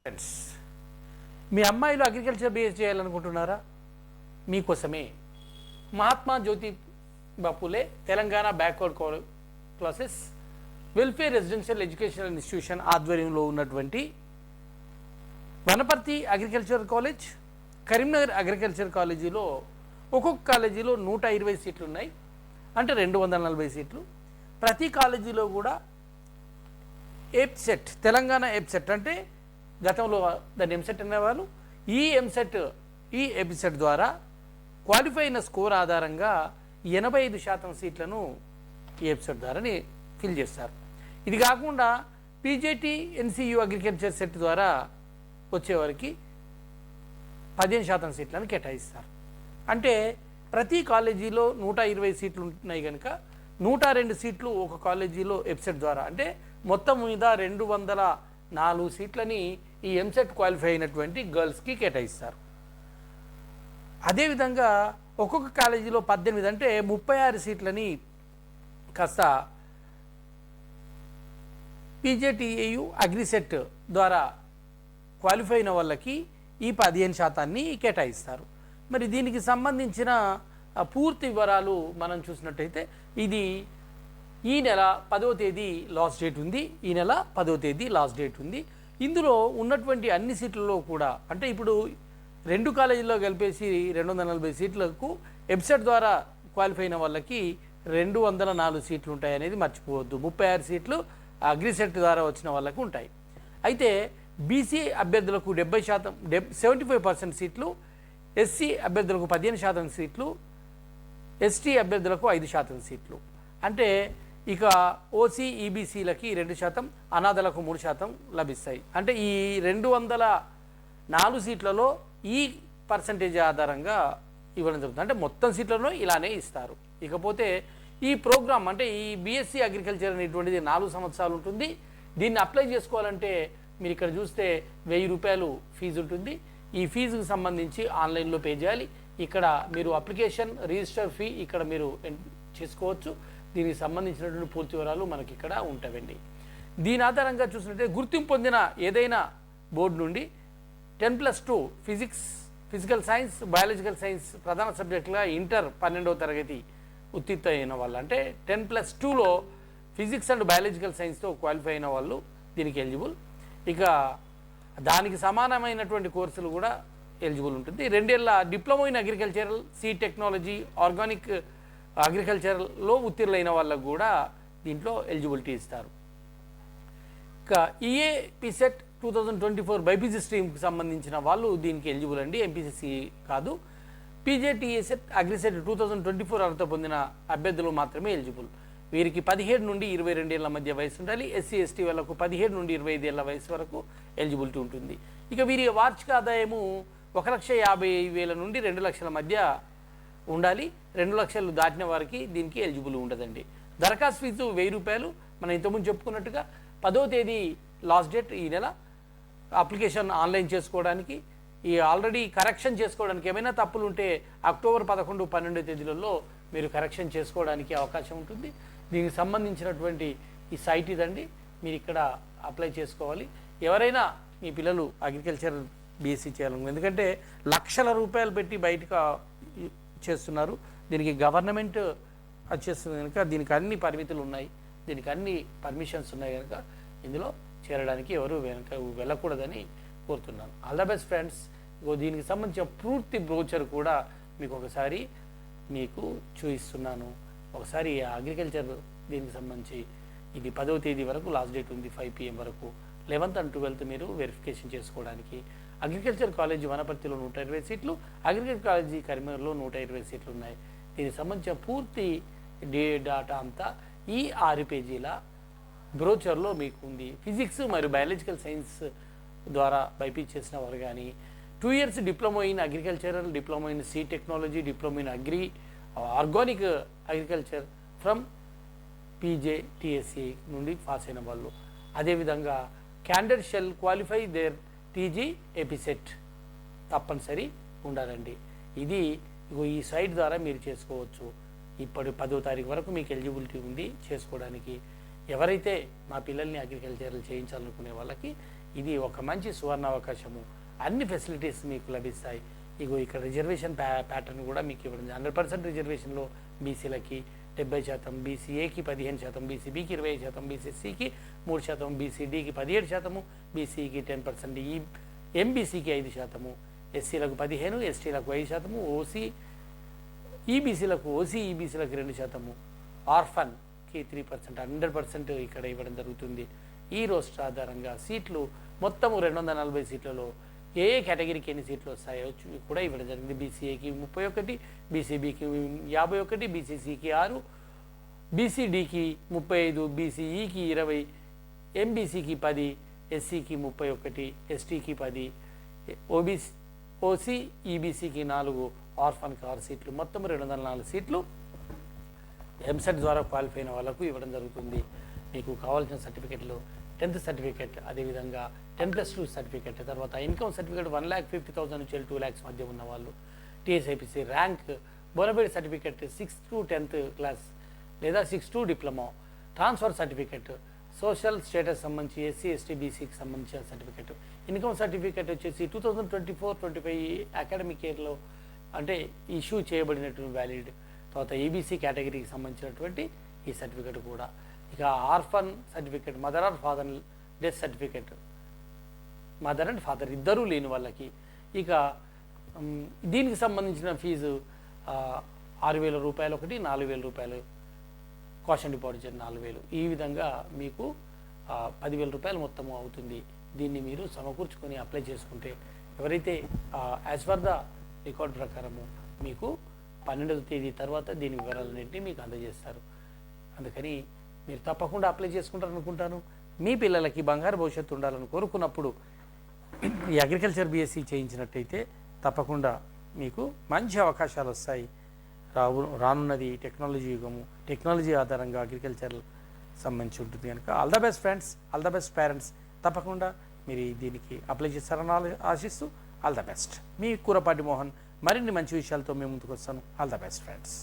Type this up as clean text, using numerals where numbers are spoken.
Friends, మీ అమ్మాయిలు agriculture BS చేయాలనుకుంటున్నారా? మీకోసమే Mahatma Jyoti Baphule Telangana backward classes welfare residential educational institution ఆధ్వర్యంలో ఉన్నటువంటి Wanaparthy agriculture college, Karimnagar agriculture కాలేజీలో ఒక్కొక్క కాలేజీలో 120 సీట్లు ఉన్నాయి, అంటే 240 సీట్లు. ప్రతి కాలేజీలో కూడా ఎప్సెట్, తెలంగాణ ఎప్సెట్ అంటే గతంలో దాన్ని ఎంసెట్ అనేవాళ్ళు. ఈ ఎప్సెట్ ద్వారా క్వాలిఫై అయిన స్కోర్ ఆధారంగా 85% సీట్లను ఈ ఎప్సెట్ ద్వారానే ఫిల్ చేస్తారు. ఇది కాకుండా పీజేటీ ఎన్సీయూ అగ్రికల్చర్ సెట్ ద్వారా వచ్చేవారికి 15% సీట్లను కేటాయిస్తారు. అంటే ప్రతి కాలేజీలో 120 సీట్లు ఉన్నాయి కనుక 102 సీట్లు ఒక కాలేజీలో ఎప్సెట్ ద్వారా, అంటే మొత్తం మీద 204 సీట్లని ఈ ఎంసెట్ క్వాలిఫై అయినటువంటి గర్ల్స్కి కేటాయిస్తారు. అదేవిధంగా ఒక్కొక్క కాలేజీలో 18 అంటే 36 సీట్లని కాస్త పీజేటీఏయు అగ్రిసెట్ ద్వారా క్వాలిఫై అయిన వాళ్ళకి ఈ 15% కేటాయిస్తారు. మరి దీనికి సంబంధించిన పూర్తి వివరాలు మనం చూసినట్టయితే ఇది ఈ నెల 10వ తేదీ లాస్ట్ డేట్ ఉంది. ఈ నెల 10వ తేదీ లాస్ట్ డేట్ ఉంది. ఇందులో ఉన్నటువంటి అన్ని సీట్లలో కూడా, అంటే ఇప్పుడు 2 కాలేజీల్లో కలిపేసి 240 సీట్లకు ఎబ్సెట్ ద్వారా క్వాలిఫై అయిన వాళ్ళకి 204 సీట్లు ఉంటాయి అనేది మర్చిపోవద్దు. 36 సీట్లు అగ్రిసెట్ ద్వారా వచ్చిన వాళ్ళకు ఉంటాయి. అయితే బీసీ అభ్యర్థులకు 75% సీట్లు, ఎస్సీ అభ్యర్థులకు 15% సీట్లు, ఎస్టీ అభ్యర్థులకు 5% సీట్లు. అంటే ఇక ఓసీ ఈబీసీలకి 2%, అనాథలకు 3% లభిస్తాయి. అంటే ఈ 204 సీట్లలో ఈ పర్సంటేజ్ ఆధారంగా ఇవ్వడం జరుగుతుంది. అంటే మొత్తం సీట్లను ఇలానే ఇస్తారు. ఇకపోతే ఈ ప్రోగ్రామ్, అంటే ఈ బీఎస్సీ అగ్రికల్చర్ అనేటువంటిది 4 సంవత్సరాలు ఉంటుంది. దీన్ని అప్లై చేసుకోవాలంటే మీరు ఇక్కడ చూస్తే 1000 రూపాయలు ఫీజు ఉంటుంది. ఈ ఫీజుకు సంబంధించి ఆన్లైన్లో పే చేయాలి. ఇక్కడ మీరు అప్లికేషన్ రిజిస్టర్ ఫీ ఇక్కడ మీరు చేసుకోవచ్చు. దీనికి సంబంధించినటువంటి పూర్తి వివరాలు మనకి ఇక్కడ ఉంటాయండి. దీని ఆధారంగా చూసినట్లయితే గుర్తింపు పొందిన ఏదైనా బోర్డు నుండి 10+2 ఫిజికల్ సైన్స్, బయాలజికల్ సైన్స్ ప్రధాన సబ్జెక్టులుగా ఇంటర్ 12వ తరగతి ఉత్తీర్ణ అయిన వాళ్ళు, అంటే 10+2లో ఫిజిక్స్ అండ్ బయాలజికల్ సైన్స్తో క్వాలిఫై అయిన వాళ్ళు దీనికి ఎలిజిబుల్. ఇక దానికి సమానమైనటువంటి కోర్సులు కూడా ఎలిజిబుల్ ఉంటుంది. 2 ఏళ్ల diploma in agricultural, seed technology, organic అగ్రికల్చర్లో ఉత్తీర్ణులైన వాళ్ళకు కూడా దీంట్లో ఎలిజిబిలిటీ ఇస్తారు. ఇక ఈఏపీసెట్ 2024 బైపీసీ స్ట్రీమ్కి సంబంధించిన వాళ్ళు దీనికి ఎలిజిబుల్ అండి, ఎంపీసీసీ కాదు. పీజేటీఏసెట్ అగ్రిసెట్ 2024 అర్హత పొందిన అభ్యర్థులు మాత్రమే ఎలిజిబుల్. వీరికి 17 నుండి 22 ఏళ్ల మధ్య వయసు ఉండాలి. ఎస్సీ ఎస్టీ వాళ్ళకు 17 నుండి 25 ఏళ్ల వయసు వరకు ఎలిజిబిలిటీ ఉంటుంది. ఇక వీరి వార్షిక ఆదాయము 1,50,000 నుండి 2 లక్షల మధ్య ఉండాలి. 2 లక్షలు దాటిన వారికి దీనికి ఎలిజిబుల్ ఉండదండి. దరఖాస్తు ఫీజు 1000 రూపాయలు. మనం ఇంతకుముందు చెప్పుకున్నట్టుగా 10వ తేదీ లాస్ట్ డేట్. ఈ నెల అప్లికేషన్ ఆన్లైన్ చేసుకోవడానికి, ఈ ఆల్రెడీ కరెక్షన్ చేసుకోవడానికి ఏమైనా తప్పులు ఉంటే అక్టోబర్ 11, 12 తేదీలలో మీరు కరెక్షన్ చేసుకోవడానికి అవకాశం ఉంటుంది. దీనికి సంబంధించినటువంటి ఈ సైట్ ఇదండి, మీరు ఇక్కడ అప్లై చేసుకోవాలి. ఎవరైనా మీ పిల్లలు అగ్రికల్చర్ బీఎస్సీ చేయాలను, ఎందుకంటే లక్షల రూపాయలు పెట్టి బయటకు చేస్తున్నారు. దీనికి గవర్నమెంట్ చేస్తుంది కనుక దీనికి అన్ని పరిమితులు ఉన్నాయి, దీనికి అన్ని పర్మిషన్స్ ఉన్నాయి కనుక ఇందులో చేరడానికి ఎవరు వెనక వెళ్ళకూడదని కోరుతున్నాను. All the best friends. దీనికి సంబంధించిన పూర్తి బ్రోచర్ కూడా మీకు ఒకసారి చూపిస్తున్నాను. ఒకసారి అగ్రికల్చర్ దీనికి సంబంధించి ఇది 10వ తేదీ వరకు లాస్ట్ డేట్ ఉంది, 5 PM వరకు. 11th and 12th మీరు వెరిఫికేషన్ చేసుకోవడానికి. అగ్రికల్చర్ కాలేజీ వనపర్తిలో 120 సీట్లు, అగ్రికల్చర్ కాలేజీ కరీంనగర్లో 120 సీట్లు ఉన్నాయి. దీనికి సంబంధించిన పూర్తి డేటా అంతా ఈ 6 పేజీల బ్రోచర్లో మీకు ఉంది. ఫిజిక్స్ మరియు బయాలజికల్ సైన్స్ ద్వారా బైపీసీ చేసిన వారు కానీ, 2 years diploma in agricultural, diploma in seed technology, diploma in organic agriculture from PJTSC నుండి పాస్ అయిన వాళ్ళు. అదేవిధంగా candidate shall qualify there TG EAPCET తప్పనిసరి ఉండాలండి. ఇది ఈ సైట్ ద్వారా మీరు చేసుకోవచ్చు. ఇప్పుడు 10వ తారీఖు వరకు మీకు ఎలిజిబిలిటీ ఉంది చేసుకోవడానికి. ఎవరైతే మా పిల్లల్ని అగ్రికల్చర్ చేయించాలనుకునే వాళ్ళకి ఇది ఒక మంచి సువర్ణ అవకాశము. అన్ని ఫెసిలిటీస్ మీకు లభిస్తాయి. ఇగో ఇక్కడ రిజర్వేషన్ ప్యాటర్న్ కూడా మీకు ఇవ్వడం 100% రిజర్వేషన్లో బీసీలకి 70%, బీసీఏకి 15%, బీసీబీకి 20%, బీసీసీకి 3%, బీసీడీకి 17%, బీసీకి 10%, ఎంబీసీకి 5%, ఎస్సీలకు 15%, ఎస్టీలకు 5%, ఈబీసీలకు ఈబీసీలకు 2%, ఆర్ఫన్కి 3%, 100% ఇక్కడ ఇవ్వడం జరుగుతుంది. ఈ రోస్టర్ ఆధారంగా సీట్లు మొత్తము 240 సీట్లలో ఏ కేటగిరీకి ఎన్ని సీట్లు వస్తాయో కూడా ఇవ్వడం జరిగింది. బీసీఏకి 31, బీసీబీకి 51, బీసీసీకి 6, బీసీడీకి 35, బీసీఈకి 20, ఎంబీసీకి 10, ఎస్సీకి 31, ఎస్టీకి 10, ఓసీ ఈబీసీకి 4, ఆర్ఫన్కి 6 సీట్లు, మొత్తం 204 సీట్లు ఎంసెట్ ద్వారా క్వాలిఫై అయిన వాళ్ళకు ఇవ్వడం జరుగుతుంది. మీకు కావాల్సిన సర్టిఫికెట్లు 10th సర్టిఫికెట్, అదేవిధంగా 10+2 సర్టిఫికెట్, తర్వాత ఇన్కమ్ సర్టిఫికెట్ 1,50,000 నుంచి 2 lakhs మధ్య ఉన్న వాళ్ళు, TSIPC rank, bonafide certificate 6th to 10th class లేదా 6 to diploma, transfer certificate, social status సంబంధించి ఎస్సీ ఎస్టీ బీసీకి సంబంధించిన సర్టిఫికెట్, ఇన్కమ్ సర్టిఫికెట్ వచ్చేసి 2024-25 అకాడమిక్ ఇయర్లో అంటే ఇష్యూ చేయబడినటువంటి వ్యాలిడ్, తర్వాత ఏబీసీ కేటగిరీకి సంబంధించినటువంటి ఈ సర్టిఫికెట్ కూడా. ఇక orphan certificate, mother or father death certificate, mother and father ఇద్దరూ లేని వాళ్ళకి. ఇక దీనికి సంబంధించిన ఫీజు 6,000 రూపాయలు ఒకటి, 4,000 రూపాయలు కాషన్ డిపాజిట్ 4,000, ఈ విధంగా మీకు 10,000 రూపాయలు మొత్తము అవుతుంది. దీన్ని మీరు సమకూర్చుకొని అప్లై చేసుకుంటే ఎవరైతే యాజ్ పర్ ద రికార్డ్ ప్రకారము మీకు 12వ తేదీ తర్వాత దీని వివరాలన్నింటినీ మీకు అందజేస్తారు. అందుకని మీరు తప్పకుండా అప్లై చేసుకుంటారు అనుకుంటాను. మీ పిల్లలకి బంగారు భవిష్యత్తు ఉండాలని కోరుకున్నప్పుడు ఈ అగ్రికల్చర్ బీఎస్సీ చేయించినట్టయితే తప్పకుండా మీకు మంచి అవకాశాలు వస్తాయి. రానున్నది టెక్నాలజీ యుగము, టెక్నాలజీ ఆధారంగా అగ్రికల్చర్ సంబంధించి ఉంటుంది కనుక all the best friends, all the best parents. తప్పకుండా మీరు దీనికి అప్లై చేస్తారని ఆశిస్తూ ఆల్ ద బెస్ట్. మీ కూరపాటి మోహన్ మరిన్ని మంచి విషయాలతో మేము ముందుకు వస్తాను. All the best friends.